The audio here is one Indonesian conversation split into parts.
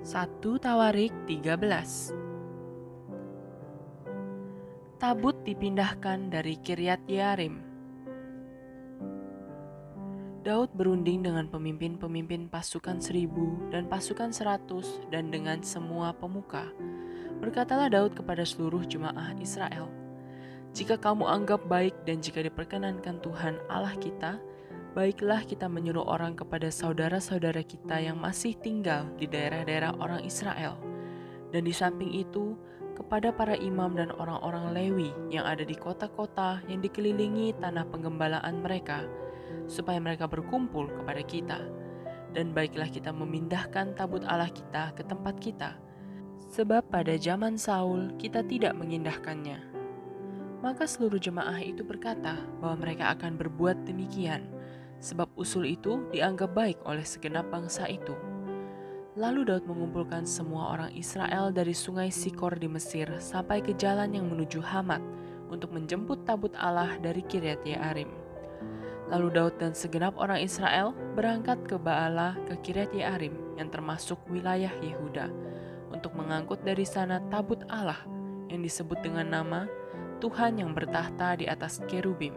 1 Tawarik 13. Tabut dipindahkan dari Kiryat Yearim. Daud berunding dengan pemimpin-pemimpin pasukan 1.000 dan pasukan 100 dan dengan semua pemuka. Berkatalah Daud kepada seluruh jemaah Israel, "Jika kamu anggap baik dan jika diperkenankan Tuhan Allah kita, baiklah kita menyuruh orang kepada saudara-saudara kita yang masih tinggal di daerah-daerah orang Israel. Dan di samping itu, kepada para imam dan orang-orang Lewi yang ada di kota-kota yang dikelilingi tanah penggembalaan mereka, supaya mereka berkumpul kepada kita. Dan baiklah kita memindahkan tabut Allah kita ke tempat kita, sebab pada zaman Saul kita tidak mengindahkannya." Maka seluruh jemaah itu berkata bahwa mereka akan berbuat demikian, sebab usul itu dianggap baik oleh segenap bangsa itu. Lalu Daud mengumpulkan semua orang Israel dari sungai Sikor di Mesir sampai ke jalan yang menuju Hamat untuk menjemput tabut Allah dari Kiryat Yearim. Lalu Daud dan segenap orang Israel berangkat ke Baalah ke Kiryat Yearim yang termasuk wilayah Yehuda untuk mengangkut dari sana tabut Allah yang disebut dengan nama Tuhan yang bertahta di atas kerubim.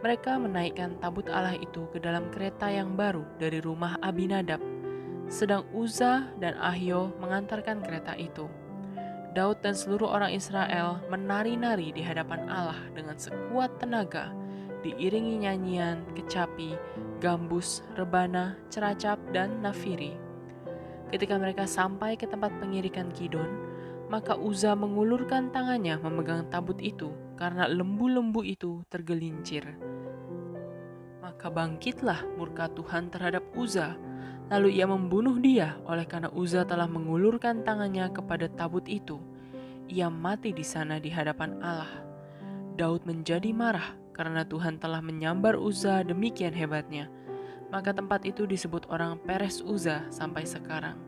Mereka menaikkan tabut Allah itu ke dalam kereta yang baru dari rumah Abinadab, sedang Uza dan Ahio mengantarkan kereta itu. Daud dan seluruh orang Israel menari-nari di hadapan Allah dengan sekuat tenaga, diiringi nyanyian, kecapi, gambus, rebana, ceracap, dan nafiri. Ketika mereka sampai ke tempat pengirikan Kidon, maka Uza mengulurkan tangannya memegang tabut itu karena lembu-lembu itu tergelincir. Maka bangkitlah murka Tuhan terhadap Uza, lalu ia membunuh dia oleh karena Uza telah mengulurkan tangannya kepada tabut itu. Ia mati di sana di hadapan Allah. Daud menjadi marah karena Tuhan telah menyambar Uza demikian hebatnya. Maka tempat itu disebut orang Peres Uza sampai sekarang.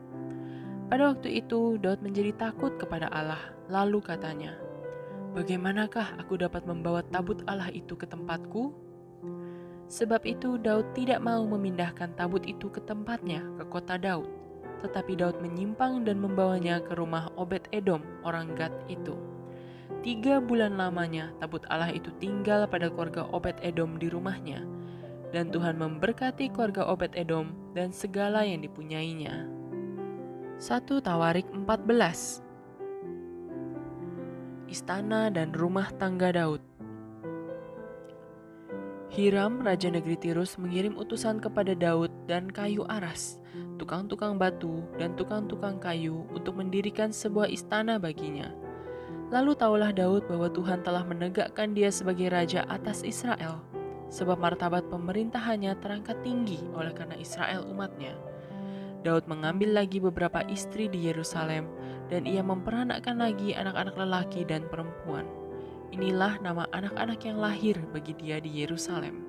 Pada waktu itu Daud menjadi takut kepada Allah, lalu katanya, "Bagaimanakah aku dapat membawa tabut Allah itu ke tempatku?" Sebab itu Daud tidak mau memindahkan tabut itu ke tempatnya, ke kota Daud. Tetapi Daud menyimpang dan membawanya ke rumah Obed-Edom, orang Gad itu. 3 bulan lamanya tabut Allah itu tinggal pada keluarga Obed-Edom di rumahnya. Dan Tuhan memberkati keluarga Obed-Edom dan segala yang dipunyainya. 1 Tawarik 14. Istana dan rumah tangga Daud. Hiram, Raja Negeri Tirus, mengirim utusan kepada Daud dan kayu aras, tukang-tukang batu, dan tukang-tukang kayu untuk mendirikan sebuah istana baginya. Lalu taulah Daud bahwa Tuhan telah menegakkan dia sebagai raja atas Israel, sebab martabat pemerintahannya terangkat tinggi oleh karena Israel umatnya. Daud mengambil lagi beberapa istri di Yerusalem, dan ia memperanakkan lagi anak-anak lelaki dan perempuan. Inilah nama anak-anak yang lahir bagi dia di Yerusalem: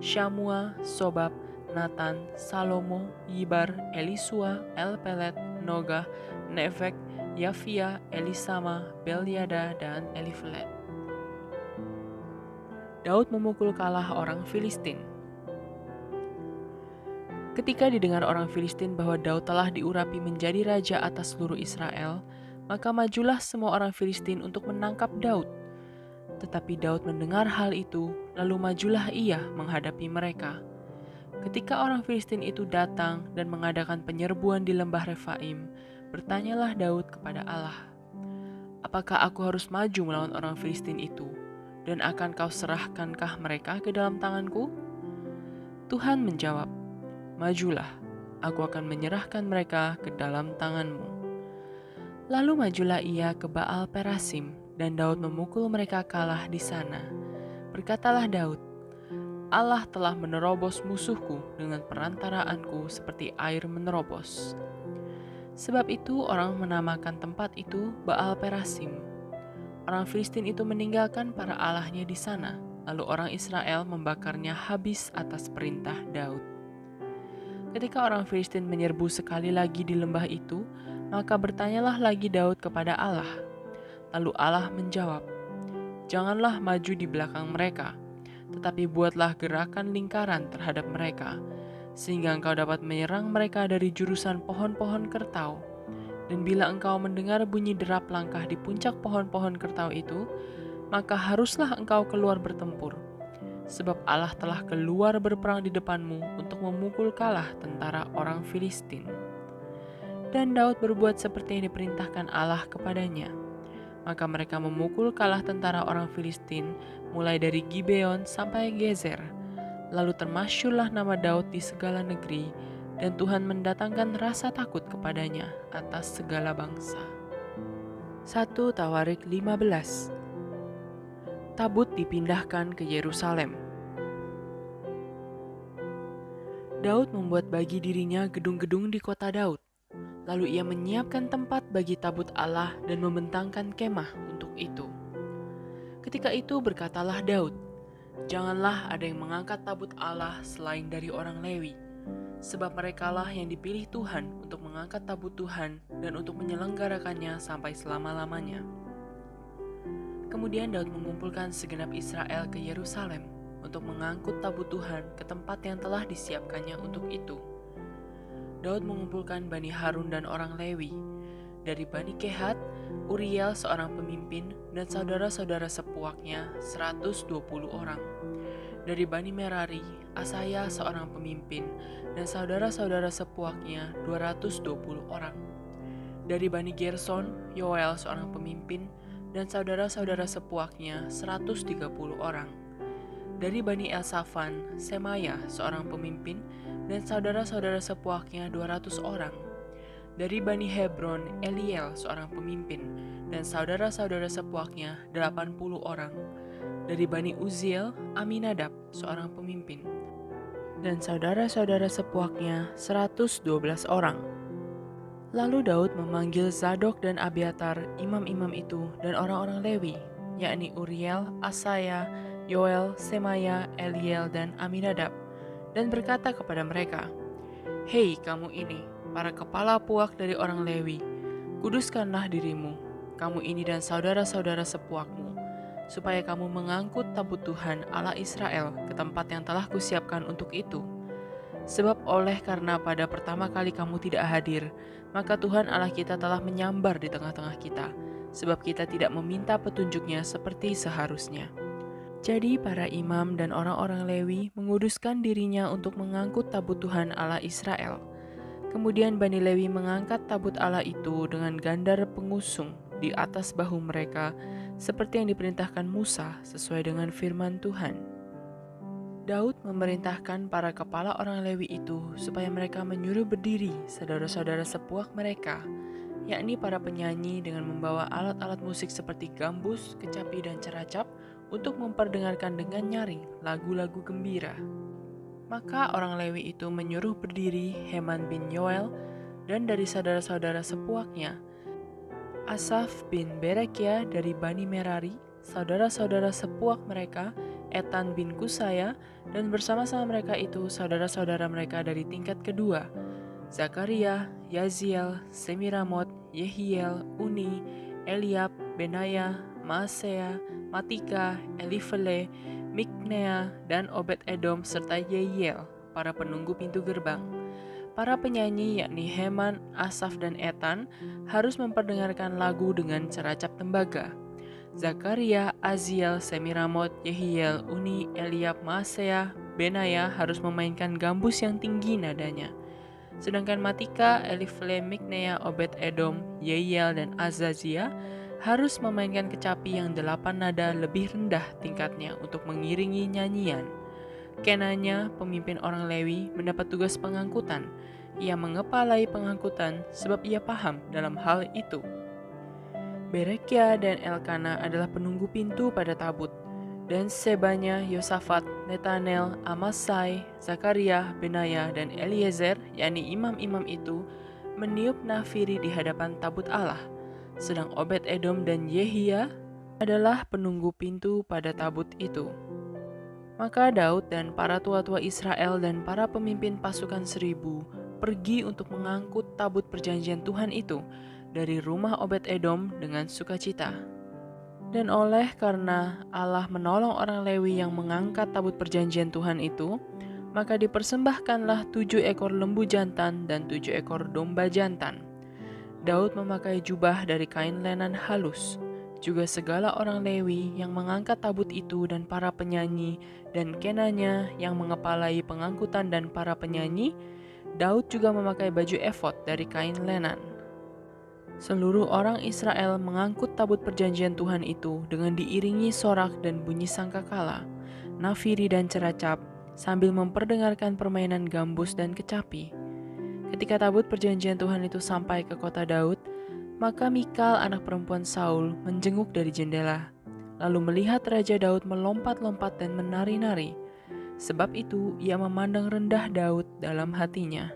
Syamua, Sobab, Natan, Salomo, Yibar, Elisua, Elpelet, Nogah, Nevek, Yafia, Elisama, Beliada, dan Elifelet. Daud memukul kalah orang Filistin. Ketika didengar orang Filistin bahwa Daud telah diurapi menjadi raja atas seluruh Israel, maka majulah semua orang Filistin untuk menangkap Daud. Tetapi Daud mendengar hal itu, lalu majulah ia menghadapi mereka. Ketika orang Filistin itu datang dan mengadakan penyerbuan di lembah Refaim, bertanyalah Daud kepada Allah, "Apakah aku harus maju melawan orang Filistin itu? Dan akan kau serahkankah mereka ke dalam tanganku?" Tuhan menjawab, "Majulah, aku akan menyerahkan mereka ke dalam tanganmu." Lalu majulah ia ke Baal Perasim, dan Daud memukul mereka kalah di sana. Berkatalah Daud, "Allah telah menerobos musuhku dengan perantaraanku seperti air menerobos." Sebab itu orang menamakan tempat itu Baal Perasim. Orang Filistin itu meninggalkan para allahnya di sana, lalu orang Israel membakarnya habis atas perintah Daud. Ketika orang Filistin menyerbu sekali lagi di lembah itu, maka bertanyalah lagi Daud kepada Allah. Lalu Allah menjawab, "Janganlah maju di belakang mereka, tetapi buatlah gerakan lingkaran terhadap mereka, sehingga engkau dapat menyerang mereka dari jurusan pohon-pohon kertau. Dan bila engkau mendengar bunyi derap langkah di puncak pohon-pohon kertau itu, maka haruslah engkau keluar bertempur. Sebab Allah telah keluar berperang di depanmu untuk memukul kalah tentara orang Filistin. Dan Daud berbuat seperti yang diperintahkan Allah kepadanya. Maka mereka memukul kalah tentara orang Filistin, mulai dari Gibeon sampai Gezer. Lalu termasyurlah nama Daud di segala negeri, dan Tuhan mendatangkan rasa takut kepadanya atas segala bangsa. 1 Tawarik 15. Tabut dipindahkan ke Yerusalem. Daud membuat bagi dirinya gedung-gedung di kota Daud. Lalu ia menyiapkan tempat bagi tabut Allah dan membentangkan kemah untuk itu. Ketika itu berkatalah Daud, "Janganlah ada yang mengangkat tabut Allah selain dari orang Lewi, sebab merekalah yang dipilih Tuhan untuk mengangkat tabut Tuhan dan untuk menyelenggarakannya sampai selama-lamanya." Kemudian Daud mengumpulkan segenap Israel ke Yerusalem untuk mengangkut tabut Tuhan ke tempat yang telah disiapkannya untuk itu. Daud mengumpulkan Bani Harun dan orang Lewi. Dari Bani Kehat, Uriel seorang pemimpin dan saudara-saudara sepuaknya 120 orang. Dari Bani Merari, Asaya seorang pemimpin dan saudara-saudara sepuaknya 220 orang. Dari Bani Gerson, Yoel seorang pemimpin dan saudara-saudara sepuaknya 130 orang. Dari Bani Elsafan, Semaya seorang pemimpin dan saudara-saudara sepuaknya 200 orang. Dari Bani Hebron, Eliel seorang pemimpin dan saudara-saudara sepuaknya 80 orang. Dari Bani Uziel, Aminadab seorang pemimpin dan saudara-saudara sepuaknya 112 orang. Lalu Daud memanggil Zadok dan Abiatar, imam-imam itu, dan orang-orang Lewi, yakni Uriel, Asaya, Yoel, Semaya, Eliel, dan Aminadab, dan berkata kepada mereka, "Hei kamu ini, para kepala puak dari orang Lewi, kuduskanlah dirimu, kamu ini dan saudara-saudara sepuakmu, supaya kamu mengangkut tabut Tuhan Allah Israel ke tempat yang telah kusiapkan untuk itu. Sebab karena pada pertama kali kamu tidak hadir, maka Tuhan Allah kita telah menyambar di tengah-tengah kita, sebab kita tidak meminta petunjuknya seperti seharusnya." Jadi para imam dan orang-orang Lewi menguduskan dirinya untuk mengangkut tabut Tuhan Allah Israel. Kemudian Bani Lewi mengangkat tabut Allah itu dengan gandar pengusung di atas bahu mereka, seperti yang diperintahkan Musa sesuai dengan firman Tuhan. Daud memerintahkan para kepala orang Lewi itu supaya mereka menyuruh berdiri saudara-saudara sepuak mereka, yakni para penyanyi dengan membawa alat-alat musik seperti gambus, kecapi, dan ceracap untuk memperdengarkan dengan nyaring lagu-lagu gembira. Maka orang Lewi itu menyuruh berdiri Heman bin Yoel dan dari saudara-saudara sepuaknya, Asaf bin Berekia dari Bani Merari, saudara-saudara sepuak mereka, Etan bin Kusaya, dan bersama-sama mereka itu saudara-saudara mereka dari tingkat kedua, Zakaria, Yaziel, Semiramot, Yehiel, Uni, Eliab, Benaya, Maasea, Matika, Elifele, Miknea, dan Obed-Edom serta Yehiel, para penunggu pintu gerbang. Para penyanyi yakni Heman, Asaf, dan Etan harus memperdengarkan lagu dengan ceracap tembaga. Zakaria, Aziel, Semiramot, Yehiel, Uni, Eliab, Maasea, Benaya harus memainkan gambus yang tinggi nadanya. Sedangkan Matika, Elifele, Miknea, Obed-Edom, Yehiel, dan Azazia harus memainkan kecapi yang 8 nada lebih rendah tingkatnya untuk mengiringi nyanyian. Kenanya, pemimpin orang Lewi, mendapat tugas pengangkutan. Ia mengepalai pengangkutan sebab ia paham dalam hal itu. Berekia dan Elkana adalah penunggu pintu pada tabut, dan Sebanya, Yosafat, Netanel, Amasai, Zakaria, Benaya, dan Eliezer, yakni imam-imam itu, meniup nafiri di hadapan tabut Allah, sedang Obed-Edom dan Yehia adalah penunggu pintu pada tabut itu. Maka Daud dan para tua-tua Israel dan para pemimpin pasukan 1000 pergi untuk mengangkut tabut perjanjian Tuhan itu dari rumah Obed-Edom dengan sukacita. Dan karena Allah menolong orang Lewi yang mengangkat tabut perjanjian Tuhan itu, Maka dipersembahkanlah 7 ekor lembu jantan dan 7 ekor domba jantan. Daud memakai jubah dari kain lenan halus. Juga segala orang Lewi yang mengangkat tabut itu dan para penyanyi dan Kenanya yang mengepalai pengangkutan dan para penyanyi, Daud juga memakai baju efod dari kain lenan. Seluruh orang Israel mengangkut tabut perjanjian Tuhan itu dengan diiringi sorak dan bunyi sangkakala, nafiri dan ceracap, sambil memperdengarkan permainan gambus dan kecapi. Ketika tabut perjanjian Tuhan itu sampai ke kota Daud, maka Mikal anak perempuan Saul menjenguk dari jendela, lalu melihat Raja Daud melompat-lompat dan menari-nari. Sebab itu ia memandang rendah Daud dalam hatinya.